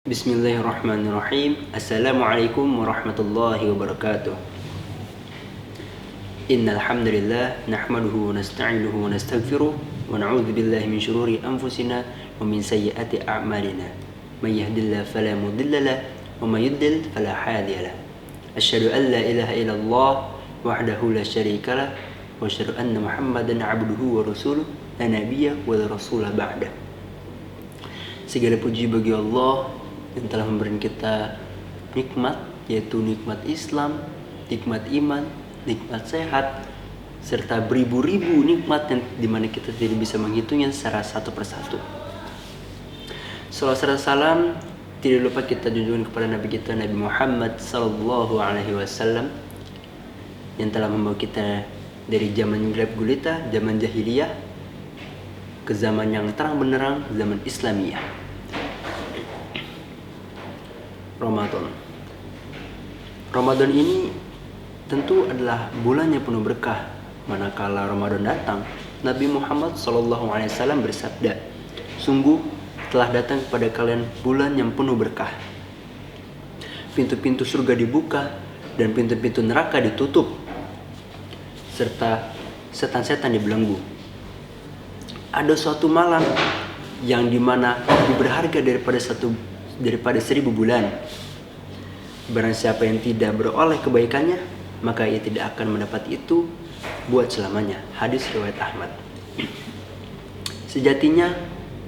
Bismillahirrahmanirrahim. Assalamualaikum warahmatullahi wabarakatuh. Innal hamdalillah nahmaduhu wa nasta'inuhu wa nastaghfiruh wa na'udzu billahi min shururi anfusina wa min sayyiati a'malina. May yahdihillahu fala mudilla lahu wa may yudlil fala hadiya lahu. Asyhadu an la ilaha illallah wahdahu la syarika lahu wa asyhadu anna Muhammadan 'abduhu wa rasuluh la nabiyya wa la rasula ba'da. Segala puji bagi Allah yang telah memberikan kita nikmat, yaitu nikmat Islam, nikmat iman, nikmat sehat, serta beribu-ribu nikmat yang dimana kita tidak bisa menghitungnya secara satu persatu. Salawat serta salam tidak lupa kita junjungan kepada Nabi kita Nabi Muhammad sallallahu alaihi wasallam yang telah membawa kita dari zaman gelap gulita, zaman jahiliyah ke zaman yang terang benderang, zaman Islamiyah. Ramadan ini tentu adalah bulan yang penuh berkah. Manakala Ramadan datang, Nabi Muhammad SAW bersabda, "Sungguh telah datang kepada kalian bulan yang penuh berkah. Pintu-pintu surga dibuka dan pintu-pintu neraka ditutup, serta setan-setan dibelenggu. Ada suatu malam yang dimana lebih berharga daripada 1000 bulan. Barang siapa yang tidak beroleh kebaikannya, maka ia tidak akan mendapat itu buat selamanya." Hadis riwayat Ahmad. Sejatinya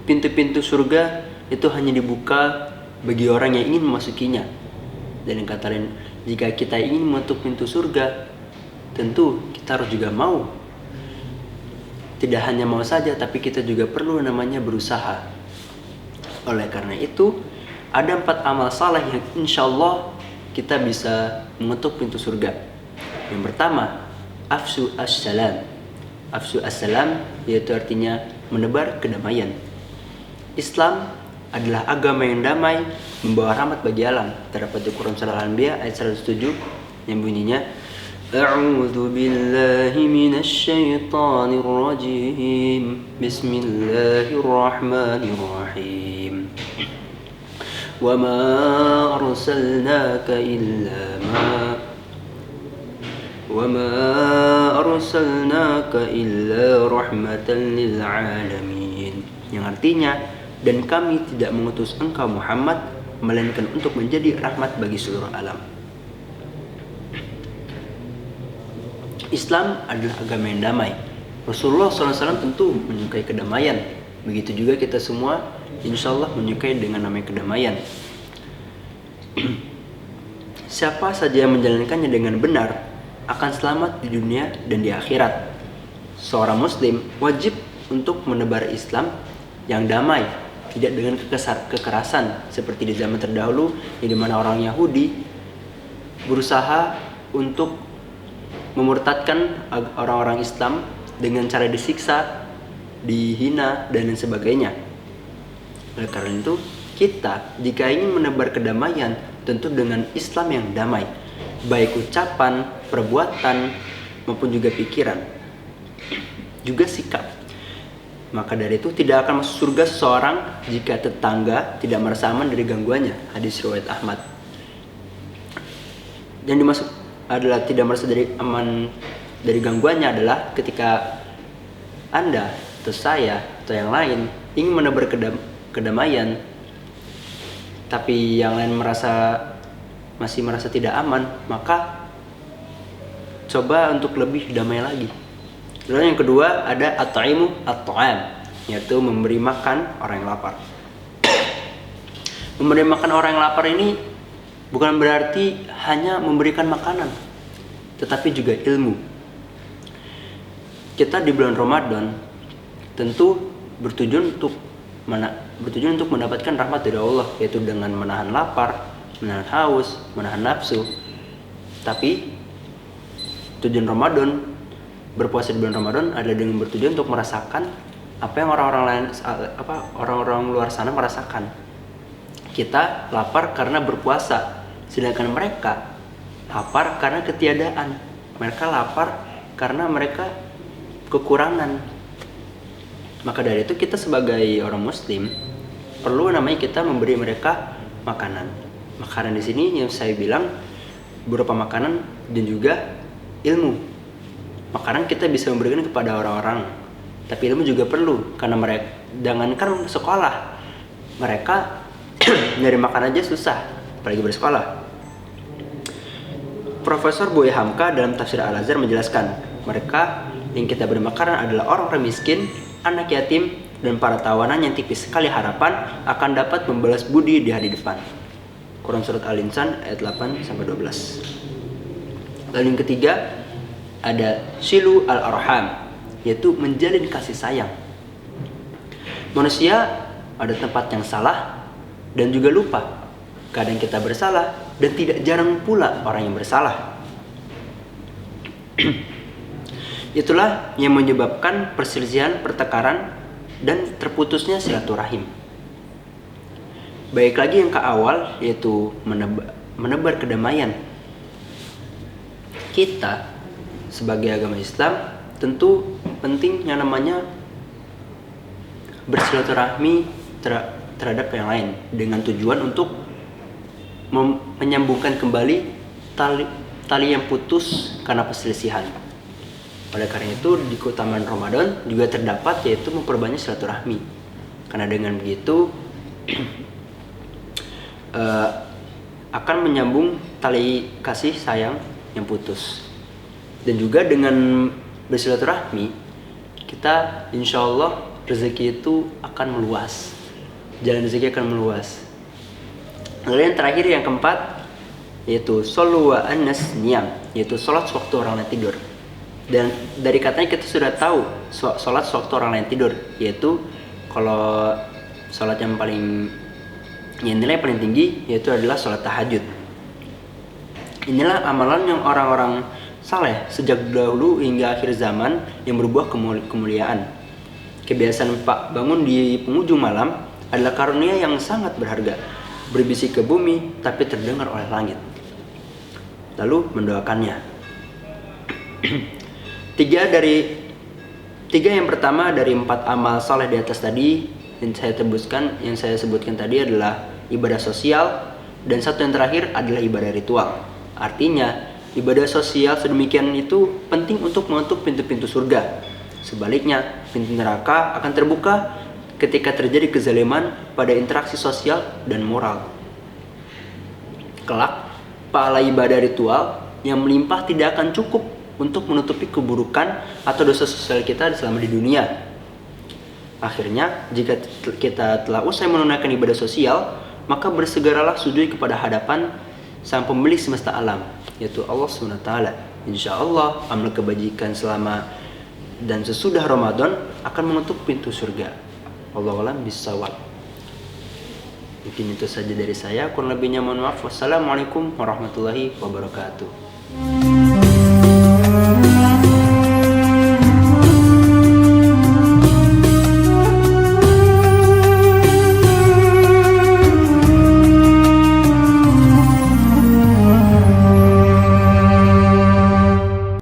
pintu-pintu surga itu hanya dibuka bagi orang yang ingin memasukinya. Dan yang kata lain, jika kita ingin mengetuk pintu surga, tentu kita harus juga mau. Tidak hanya mau saja, tapi kita juga perlu namanya berusaha. Oleh karena itu, ada 4 amal saleh yang insya Allah kita bisa mengetuk pintu surga. Yang pertama, afsu as-salam. Afsu as-salam yaitu artinya menebar kedamaian. Islam adalah agama yang damai, membawa rahmat bagi alam. Terdapat di Quran Surah Al-Anbiya ayat 107 yang bunyinya, A'udzu billahi minasy syaithanir rajim. Bismillahirrahmanirrahim. وما أرسلناك إلا رحمة للعالمين. Yang artinya, dan kami tidak mengutus engkau Muhammad melainkan untuk menjadi rahmat bagi seluruh alam. Islam adalah agama yang damai. Rasulullah SAW tentu menyukai kedamaian. Begitu juga kita semua insya Allah menyukai dengan namanya kedamaian. Siapa saja yang menjalankannya dengan benar akan selamat di dunia dan di akhirat. Seorang muslim wajib untuk menebar Islam yang damai, tidak dengan kekerasan seperti di zaman terdahulu, di mana orang Yahudi berusaha untuk memurtadkan orang-orang Islam dengan cara disiksa, dihina, dan lain sebagainya. Oleh karena itu, kita jika ingin menebar kedamaian, tentu dengan Islam yang damai, baik ucapan, perbuatan, maupun juga pikiran, juga sikap. Maka dari itu tidak akan masuk surga seseorang jika tetangga tidak merasa aman dari gangguannya. Hadis riwayat Ahmad. Yang dimaksud adalah tidak merasa aman dari gangguannya adalah ketika Anda atau saya atau yang lain ingin menebar kedamaian, tapi yang lain masih merasa tidak aman, maka coba untuk lebih damai lagi. Lalu yang kedua ada at-ta'imu at-ta'am, yaitu memberi makan orang yang lapar. Memberi makan orang yang lapar ini bukan berarti hanya memberikan makanan, tetapi juga ilmu. Kita di bulan Ramadan tentu bertujuan untuk mendapatkan rahmat dari Allah, yaitu dengan menahan lapar, menahan haus, menahan nafsu. Tapi tujuan Ramadan, berpuasa di bulan Ramadan adalah dengan bertujuan untuk merasakan apa yang orang-orang luar sana merasakan. Kita lapar karena berpuasa, sedangkan mereka lapar karena ketiadaan. Mereka lapar karena mereka kekurangan. Maka dari itu kita sebagai orang muslim perlu namanya kita memberi mereka makanan. Makanan di sini yang saya bilang berupa makanan dan juga ilmu. Makanan kita bisa memberikan kepada orang-orang, tapi ilmu juga perlu, karena mereka jangankan sekolah, mereka nyari makan aja susah, apalagi bersekolah. Profesor Buya Hamka dalam tafsir Al-Azhar menjelaskan, mereka yang kita beri makanan adalah orang-orang miskin, anak yatim, dan para tawanan yang tipis sekali harapan akan dapat membalas budi di hari depan. Quran Surat Al-Insan ayat 8-12. Lalu yang ketiga ada silu al-arham, yaitu menjalin kasih sayang. Manusia ada tempat yang salah dan juga lupa. Kadang kita bersalah dan tidak jarang pula orang yang bersalah. Itulah yang menyebabkan perselisihan, pertengkaran, dan terputusnya silaturahim. Baik lagi yang ke awal, yaitu menebar kedamaian. Kita sebagai agama Islam tentu penting yang namanya bersilaturahmi terhadap yang lain dengan tujuan untuk menyambungkan kembali tali yang putus karena perselisihan. Oleh karena itu di keutamaan Ramadan juga terdapat, yaitu memperbanyak silaturahmi, karena dengan begitu akan menyambung tali kasih sayang yang putus. Dan juga dengan bersilaturahmi kita insya Allah rezeki itu akan meluas, jalan rezeki akan meluas. Lalu yang terakhir, yang keempat, yaitu shollu wa annas niyam, yaitu sholat sewaktu orang lain tidur. Dan dari katanya kita sudah tahu sholat sewaktu orang lain tidur, yaitu kalau sholat yang nilai paling tinggi yaitu adalah sholat tahajud. Inilah amalan yang orang-orang saleh sejak dahulu hingga akhir zaman yang berbuah kemuliaan. Kebiasaan Pak bangun di penghujung malam adalah karunia yang sangat berharga, berbisik ke bumi tapi terdengar oleh langit. Lalu mendoakannya. Tiga yang pertama dari 4 amal saleh di atas tadi yang saya sebutkan tadi adalah ibadah sosial, dan satu yang terakhir adalah ibadah ritual. Artinya ibadah sosial sedemikian itu penting untuk mengetuk pintu-pintu surga. Sebaliknya, pintu neraka akan terbuka ketika terjadi kezaliman pada interaksi sosial dan moral. Kelak, pahala ibadah ritual yang melimpah tidak akan cukup untuk menutupi keburukan atau dosa sosial kita selama di dunia. Akhirnya, jika kita telah usai menunaikan ibadah sosial, maka bersegeralah sujud kepada hadapan Sang Pemilik semesta alam, yaitu Allah SWT. Insya Allah, amal kebajikan selama dan sesudah Ramadan akan menutup pintu surga. Wallahu a'lam bishawab. Mungkin itu saja dari saya. Kurang lebihnya mohon maaf. Wassalamualaikum warahmatullahi wabarakatuh.